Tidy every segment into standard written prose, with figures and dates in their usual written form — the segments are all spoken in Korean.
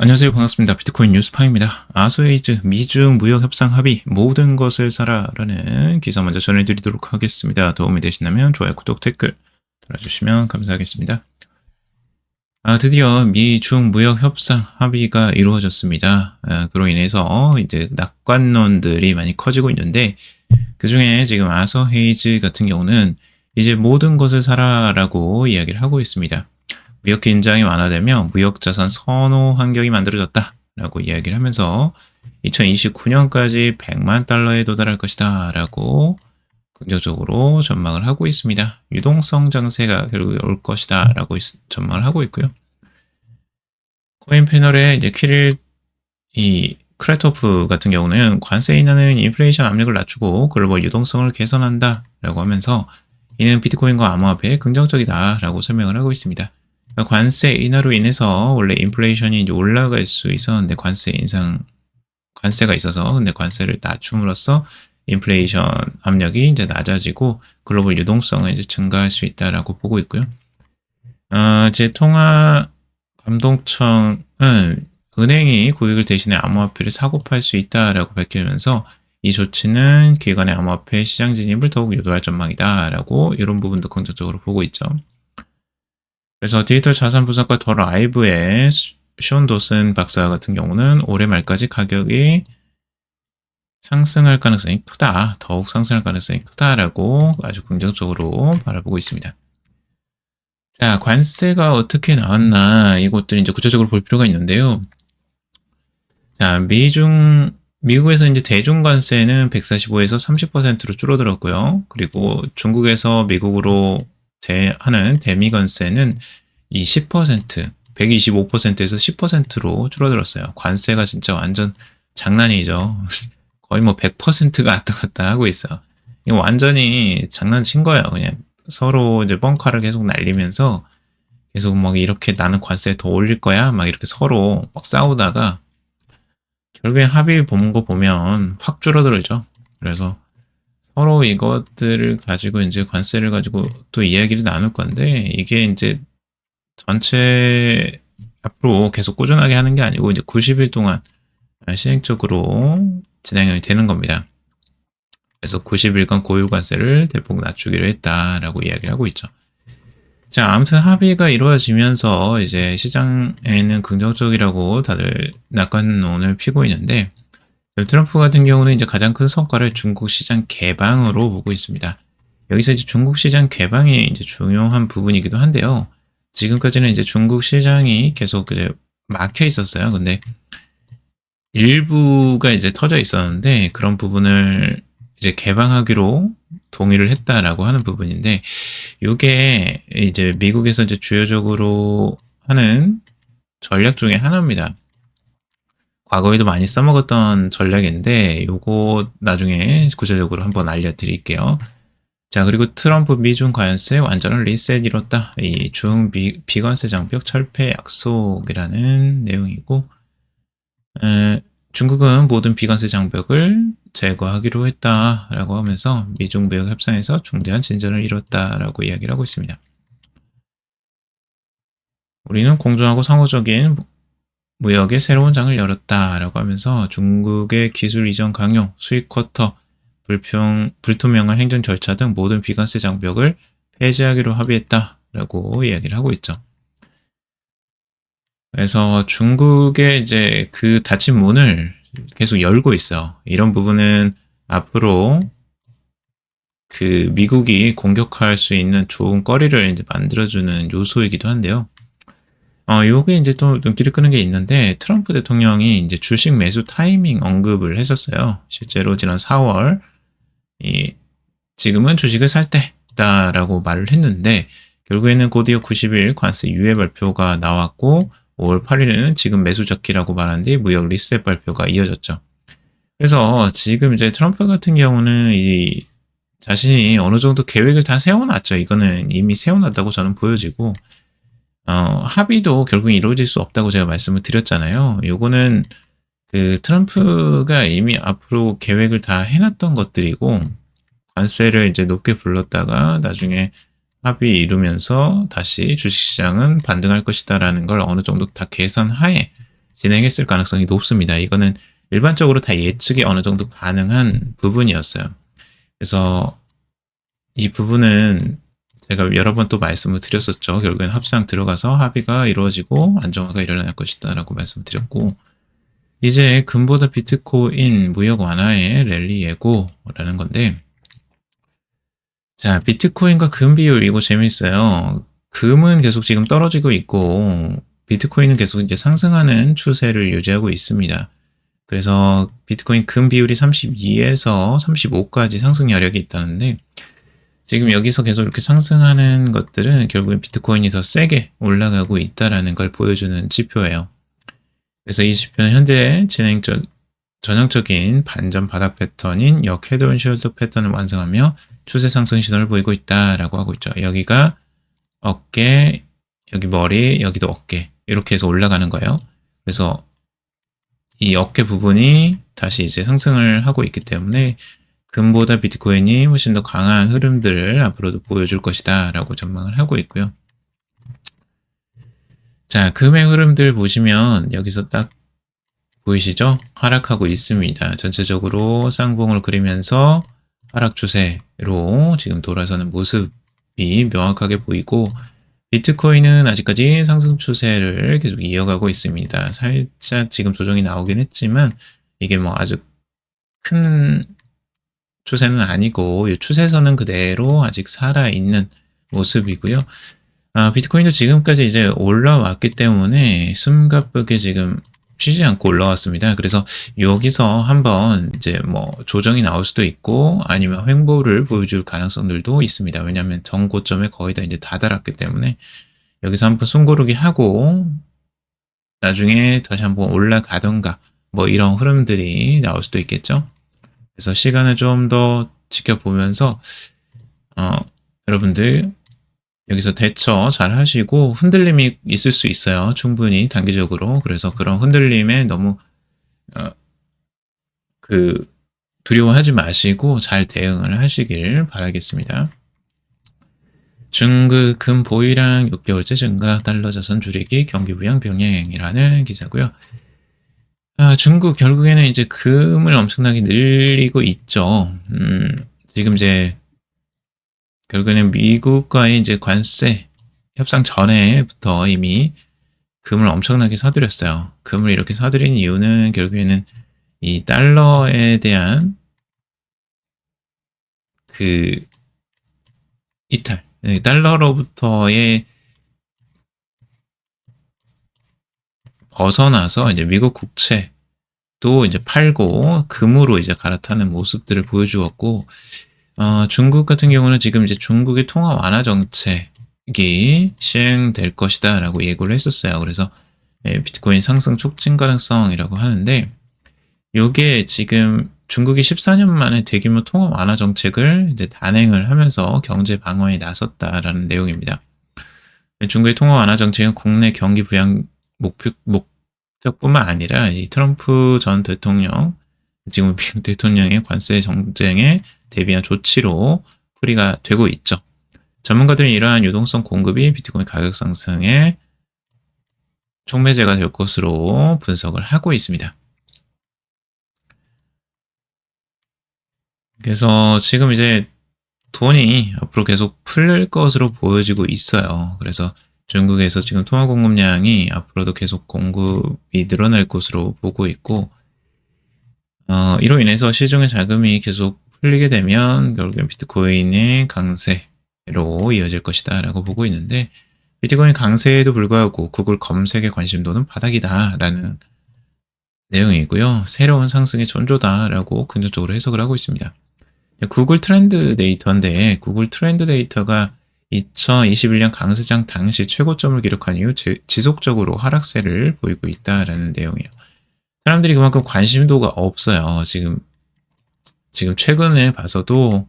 안녕하세요. 반갑습니다. 비트코인 뉴스파입니다. 아소에이즈 미중 무역 협상 합의 모든 것을 사라라는 기사 먼저 전해드리도록 하겠습니다. 도움이 되신다면 좋아요, 구독, 댓글 달아주시면 감사하겠습니다. 드디어 미중 무역 협상 합의가 이루어졌습니다. 그로 인해서 이제 낙관론들이 많이 커지고 있는데 그 중에 지금 아소헤이즈 같은 경우는 이제 모든 것을 사라라고 이야기를 하고 있습니다. 무역 긴장이 완화되며 무역 자산 선호 환경이 만들어졌다 라고 이야기를 하면서 2029년까지 100만 달러에 도달할 것이다 라고 긍정적으로 전망을 하고 있습니다. 유동성 장세가 결국 올 것이다 라고 전망을 하고 있고요. 코인 패널에 이제 크레토프 같은 경우는 관세 인하는 인플레이션 압력을 낮추고 글로벌 유동성을 개선한다 라고 하면서 이는 비트코인과 암호화폐에 긍정적이다 라고 설명을 하고 있습니다. 관세 인하로 인해서 원래 인플레이션이 이제 올라갈 수 있었는데 관세가 있어서 근데 관세를 낮춤으로써 인플레이션 압력이 이제 낮아지고 글로벌 유동성은 이제 증가할 수 있다라고 보고 있고요. 제 통화감독청은 은행이 고객을 대신해 암호화폐를 사고 팔 수 있다라고 밝히면서 이 조치는 기관의 암호화폐 시장 진입을 더욱 유도할 전망이다라고 이런 부분도 긍정적으로 보고 있죠. 그래서 디지털 자산 분석가 더 라이브의 숀 도슨 박사 같은 경우는 올해 말까지 가격이 상승할 가능성이 크다, 더욱 상승할 가능성이 크다라고 아주 긍정적으로 바라보고 있습니다. 자, 관세가 어떻게 나왔나 이것들 이제 구체적으로 볼 필요가 있는데요. 자, 미국에서 이제 대중 관세는 145에서 30%로 줄어들었고요. 그리고 중국에서 미국으로 하는 대미 관세는 이 10%, 125%에서 10%로 줄어들었어요. 관세가 진짜 완전 장난이죠. 거의 뭐 100%가 왔다 갔다 하고 있어. 이거 완전히 장난친 거예요. 그냥 서로 이제 뻥카를 계속 날리면서 계속 막 이렇게 나는 관세 더 올릴 거야. 막 이렇게 서로 막 싸우다가 결국에 합의 본 거 보면 확 줄어들죠. 그래서 서로 이것들을 가지고 이제 관세를 가지고 또 이야기를 나눌 건데 이게 이제 전체 앞으로 계속 꾸준하게 하는 게 아니고 이제 90일 동안 시행적으로 진행이 되는 겁니다. 그래서 90일간 고유 관세를 대폭 낮추기로 했다라고 이야기를 하고 있죠. 자, 아무튼 합의가 이루어지면서 이제 시장에는 긍정적이라고 다들 낙관론을 피고 있는데 트럼프 같은 경우는 이제 가장 큰 성과를 중국 시장 개방으로 보고 있습니다. 여기서 이제 중국 시장 개방이 이제 중요한 부분이기도 한데요. 지금까지는 이제 중국 시장이 계속 이제 막혀 있었어요. 근데 일부가 이제 터져 있었는데 그런 부분을 이제 개방하기로 동의를 했다라고 하는 부분인데 이게 이제 미국에서 이제 주요적으로 하는 전략 중에 하나입니다. 과거에도 많이 써먹었던 전략인데 요거 나중에 구체적으로 한번 알려드릴게요. 자, 그리고 트럼프 미중 관세 완전한 리셋 이뤘다. 이 비관세 장벽 철폐 약속이라는 내용이고 중국은 모든 비관세 장벽을 제거하기로 했다라고 하면서 미중 무역 협상에서 중대한 진전을 이뤘다라고 이야기를 하고 있습니다. 우리는 공정하고 상호적인 무역의 새로운 장을 열었다라고 하면서 중국의 기술 이전 강요, 수익 쿼터, 불투명한 행정 절차 등 모든 비관세 장벽을 폐지하기로 합의했다라고 이야기를 하고 있죠. 그래서 중국의 이제 그 닫힌 문을 계속 열고 있어. 이런 부분은 앞으로 그 미국이 공격할 수 있는 좋은 거리를 이제 만들어주는 요소이기도 한데요. 요게 이제 또 눈길을 끄는 게 있는데 트럼프 대통령이 이제 주식 매수 타이밍 언급을 했었어요. 실제로 지난 4월 지금은 주식을 살 때다라고 말을 했는데 결국에는 곧이어 90일 관세 유예 발표가 나왔고 5월 8일에는 지금 매수 적기라고 말한 뒤 무역 리셋 발표가 이어졌죠. 그래서 지금 이제 트럼프 같은 경우는 이 자신이 어느 정도 계획을 다 세워놨죠. 이거는 이미 세워놨다고 저는 보여지고 합의도 결국 이루어질 수 없다고 제가 말씀을 드렸잖아요. 요거는 그 트럼프가 이미 앞으로 계획을 다 해놨던 것들이고 관세를 이제 높게 불렀다가 나중에 합의 이루면서 다시 주식시장은 반등할 것이다라는 걸 어느 정도 다 계산하에 진행했을 가능성이 높습니다. 이거는 일반적으로 다 예측이 어느 정도 가능한 부분이었어요. 그래서 이 부분은 제가 여러 번 또 말씀을 드렸었죠. 결국엔 협상 들어가서 합의가 이루어지고 안정화가 일어날 것이다 라고 말씀을 드렸고, 이제 금보다 비트코인 무역 완화의 랠리 예고라는 건데, 자, 비트코인과 금 비율 이거 재밌어요. 금은 계속 지금 떨어지고 있고 비트코인은 계속 이제 상승하는 추세를 유지하고 있습니다. 그래서 비트코인 금 비율이 32에서 35까지 상승 여력이 있다는데, 지금 여기서 계속 이렇게 상승하는 것들은 결국엔 비트코인이 더 세게 올라가고 있다라는 걸 보여주는 지표예요. 그래서 이 지표는 현재 전형적인 반전 바닥 패턴인 역 헤드 앤 숄더 패턴을 완성하며 추세 상승 신호를 보이고 있다라고 하고 있죠. 여기가 어깨, 여기 머리, 여기도 어깨 이렇게 해서 올라가는 거예요. 그래서 이 어깨 부분이 다시 이제 상승을 하고 있기 때문에 금보다 비트코인이 훨씬 더 강한 흐름들을 앞으로도 보여줄 것이다 라고 전망을 하고 있고요. 자, 금의 흐름들 보시면 여기서 딱 보이시죠? 하락하고 있습니다. 전체적으로 쌍봉을 그리면서 하락 추세로 지금 돌아서는 모습이 명확하게 보이고, 비트코인은 아직까지 상승 추세를 계속 이어가고 있습니다. 살짝 지금 조정이 나오긴 했지만 이게 뭐 아주 큰 추세는 아니고 이 추세선은 그대로 아직 살아있는 모습이고요. 비트코인도 지금까지 이제 올라왔기 때문에 숨가쁘게 지금 쉬지 않고 올라왔습니다. 그래서 여기서 한번 이제 뭐 조정이 나올 수도 있고 아니면 횡보를 보여줄 가능성들도 있습니다. 왜냐하면 전 고점에 거의 다 이제 다다랐기 때문에 여기서 한번 숨고르기 하고 나중에 다시 한번 올라가던가 뭐 이런 흐름들이 나올 수도 있겠죠. 그래서 시간을 좀 더 지켜보면서 여러분들 여기서 대처 잘 하시고, 흔들림이 있을 수 있어요. 충분히 단기적으로. 그래서 그런 흔들림에 너무 두려워하지 마시고 잘 대응을 하시길 바라겠습니다. 중국 금 보유량 6개월째 증가, 달러 자산 줄이기, 경기 부양 병행이라는 기사고요. 중국 결국에는 이제 금을 엄청나게 늘리고 있죠. 지금 이제 결국에는 미국과의 이제 관세 협상 전에부터 이미 금을 엄청나게 사들였어요. 금을 이렇게 사들인 이유는 결국에는 이 달러에 대한 그 이탈, 달러로부터의 벗어나서 이제 미국 국채도 이제 팔고 금으로 이제 갈아타는 모습들을 보여주었고, 중국 같은 경우는 지금 이제 중국의 통화 완화 정책이 시행될 것이다 라고 예고를 했었어요. 그래서 비트코인 상승 촉진 가능성이라고 하는데, 요게 지금 중국이 14년 만에 대규모 통화 완화 정책을 이제 단행을 하면서 경제 방어에 나섰다라는 내용입니다. 중국의 통화 완화 정책은 국내 경기 부양 목적뿐만 아니라 이 트럼프 전 대통령, 지금 미국 대통령의 관세 정쟁에 대비한 조치로 풀이가 되고 있죠. 전문가들은 이러한 유동성 공급이 비트코인 가격 상승에 촉매제가 될 것으로 분석을 하고 있습니다. 그래서 지금 이제 돈이 앞으로 계속 풀릴 것으로 보여지고 있어요. 그래서 중국에서 지금 통화 공급량이 앞으로도 계속 공급이 늘어날 것으로 보고 있고, 이로 인해서 시중의 자금이 계속 풀리게 되면 결국엔 비트코인의 강세로 이어질 것이다 라고 보고 있는데, 비트코인 강세에도 불구하고 구글 검색의 관심도는 바닥이다 라는 내용이고요. 새로운 상승의 전조다 라고 긍정적으로 해석을 하고 있습니다. 구글 트렌드 데이터인데, 구글 트렌드 데이터가 2021년 강세장 당시 최고점을 기록한 이후 지속적으로 하락세를 보이고 있다라는 내용이에요. 사람들이 그만큼 관심도가 없어요. 지금 최근에 봐서도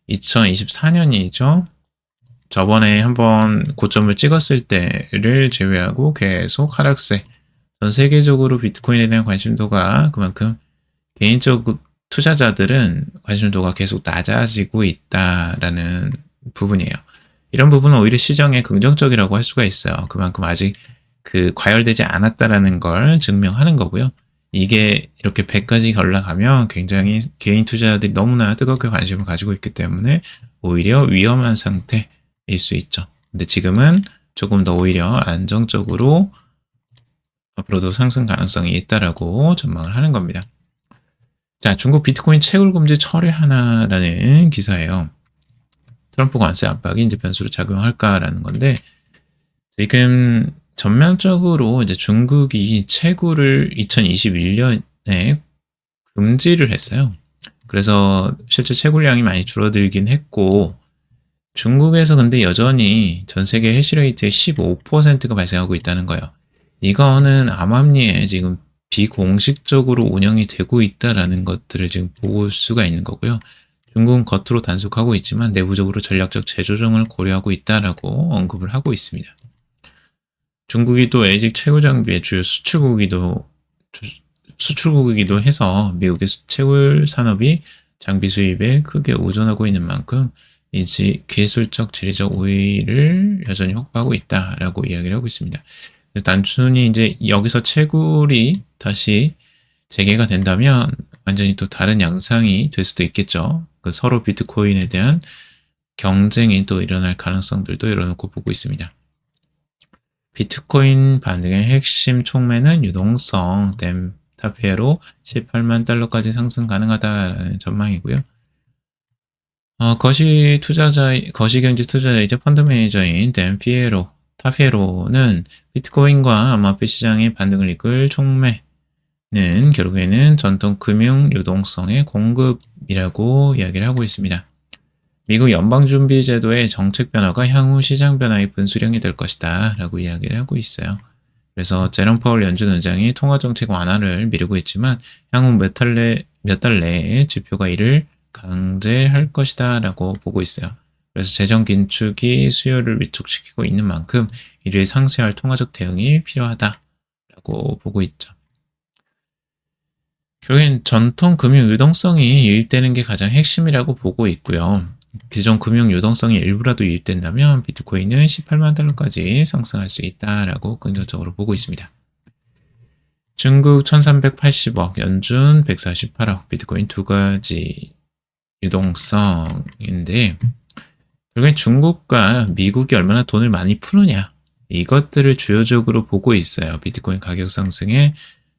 2024년이죠. 저번에 한번 고점을 찍었을 때를 제외하고 계속 하락세. 전 세계적으로 비트코인에 대한 관심도가 그만큼 개인적 투자자들은 관심도가 계속 낮아지고 있다라는 부분이에요. 이런 부분은 오히려 시장에 긍정적이라고 할 수가 있어요. 그만큼 아직 과열되지 않았다라는 걸 증명하는 거고요. 이게 이렇게 100까지 올라가면 굉장히 개인 투자자들이 너무나 뜨겁게 관심을 가지고 있기 때문에 오히려 위험한 상태일 수 있죠. 근데 지금은 조금 더 오히려 안정적으로 앞으로도 상승 가능성이 있다라고 전망을 하는 겁니다. 자, 중국 비트코인 채굴 금지 철회하나라는 기사예요. 트럼프 관세 압박이 이제 변수로 작용할까라는 건데, 지금 전면적으로 이제 중국이 채굴을 2021년에 금지를 했어요. 그래서 실제 채굴량이 많이 줄어들긴 했고, 중국에서 근데 여전히 전 세계 해시레이트의 15%가 발생하고 있다는 거예요. 이거는 암암리에 지금 비공식적으로 운영이 되고 있다라는 것들을 지금 볼 수가 있는 거고요. 중국은 겉으로 단속하고 있지만 내부적으로 전략적 재조정을 고려하고 있다라고 언급을 하고 있습니다. 중국이 또 LG 채굴 장비의 주요 수출국이기도 해서 미국의 채굴 산업이 장비 수입에 크게 의존하고 있는 만큼 이 기술적, 지리적 우위를 여전히 확보하고 있다라고 이야기를 하고 있습니다. 그래서 단순히 이제 여기서 채굴이 다시 재개가 된다면 완전히 또 다른 양상이 될 수도 있겠죠. 서로 비트코인에 대한 경쟁이 또 일어날 가능성들도 열어놓고 보고 있습니다. 비트코인 반등의 핵심 촉매는 유동성, 타피에로 18만 달러까지 상승 가능하다라는 전망이고요. 거시경제 투자자이자 펀드 매니저인 타피에로는 비트코인과 암호화폐 시장의 반등을 이끌 촉매는 결국에는 전통 금융 유동성의 공급이라고 이야기를 하고 있습니다. 미국 연방준비제도의 정책 변화가 향후 시장 변화의 분수령이 될 것이다 라고 이야기를 하고 있어요. 그래서 제롬 파월 연준 의장이 통화정책 완화를 미루고 있지만 향후 몇 달 내에 지표가 이를 강제할 것이다 라고 보고 있어요. 그래서 재정 긴축이 수요를 위축시키고 있는 만큼 이를 상쇄할 통화적 대응이 필요하다 라고 보고 있죠. 결국엔 전통 금융 유동성이 유입되는 게 가장 핵심이라고 보고 있고요. 기존 금융 유동성이 일부라도 유입된다면 비트코인은 18만 달러까지 상승할 수 있다라고 긍정적으로 보고 있습니다. 중국 1380억, 연준 148억, 비트코인 두 가지 유동성인데 결국엔 중국과 미국이 얼마나 돈을 많이 푸느냐 이것들을 주요적으로 보고 있어요. 비트코인 가격 상승의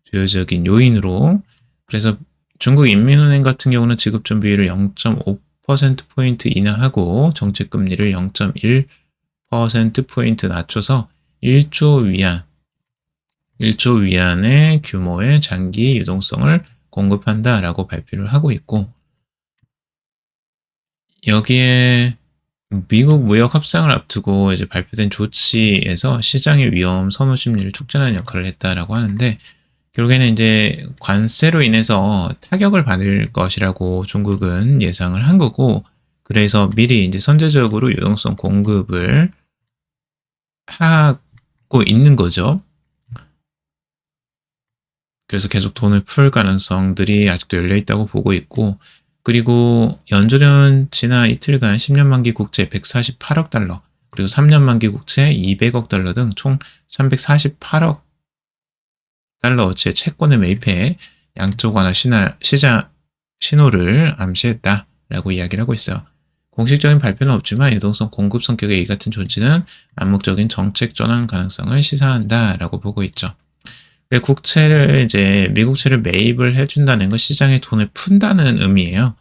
주요적인 요인으로. 그래서 중국 인민은행 같은 경우는 지급준비율을 0.5%포인트 인하하고 정책금리를 0.1%포인트 낮춰서 1조 위안의 규모의 장기 유동성을 공급한다라고 발표를 하고 있고, 여기에 미국 무역 협상을 앞두고 이제 발표된 조치에서 시장의 위험 선호 심리를 촉진하는 역할을 했다라고 하는데, 결국에는 이제 관세로 인해서 타격을 받을 것이라고 중국은 예상을 한 거고, 그래서 미리 이제 선제적으로 유동성 공급을 하고 있는 거죠. 그래서 계속 돈을 풀 가능성들이 아직도 열려 있다고 보고 있고, 그리고 연준은 지난 이틀간 10년 만기 국채 148억 달러, 그리고 3년 만기 국채 200억 달러 등 총 348억 달러어치의 채권을 매입해 양적 완화 시장 신호를 암시했다라고 이야기를 하고 있어요. 공식적인 발표는 없지만 유동성 공급 성격의 이 같은 조치는 암묵적인 정책 전환 가능성을 시사한다라고 보고 있죠. 국채를 이제 미국채를 매입을 해준다는 건 시장에 돈을 푼다는 의미예요.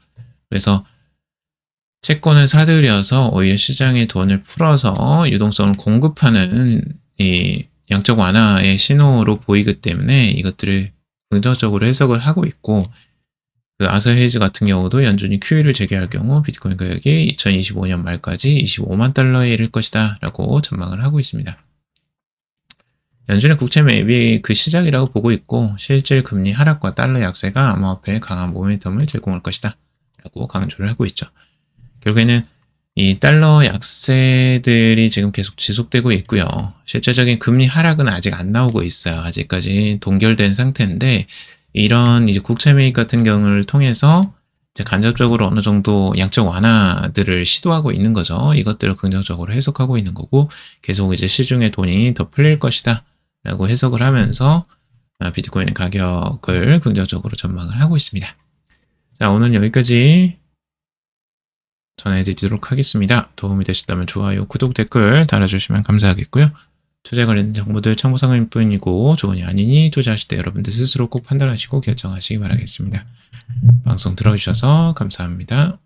그래서 채권을 사들여서 오히려 시장에 돈을 풀어서 유동성을 공급하는 이 양적 완화의 신호로 보이기 때문에 이것들을 긍정적으로 해석을 하고 있고, 아사 헤이즈 같은 경우도 연준이 QE를 재개할 경우 비트코인 가격이 2025년 말까지 25만 달러에 이를 것이다 라고 전망을 하고 있습니다. 연준의 국채 매입이 그 시작이라고 보고 있고, 실질 금리 하락과 달러 약세가 암호화폐에 강한 모멘텀을 제공할 것이다 라고 강조를 하고 있죠. 결국에는 이 달러 약세들이 지금 계속 지속되고 있고요. 실제적인 금리 하락은 아직 안 나오고 있어요. 아직까지 동결된 상태인데, 이런 이제 국채 매입 같은 경우를 통해서 이제 간접적으로 어느 정도 양적 완화들을 시도하고 있는 거죠. 이것들을 긍정적으로 해석하고 있는 거고, 계속 이제 시중에 돈이 더 풀릴 것이다 라고 해석을 하면서 비트코인의 가격을 긍정적으로 전망을 하고 있습니다. 자, 오늘 여기까지 전해드리도록 하겠습니다. 도움이 되셨다면 좋아요, 구독, 댓글 달아주시면 감사하겠고요. 투자에 관련된 정보들 참고사항일 뿐이고 좋으니 아니니 투자하실 때 여러분들 스스로 꼭 판단하시고 결정하시기 바라겠습니다. 방송 들어주셔서 감사합니다.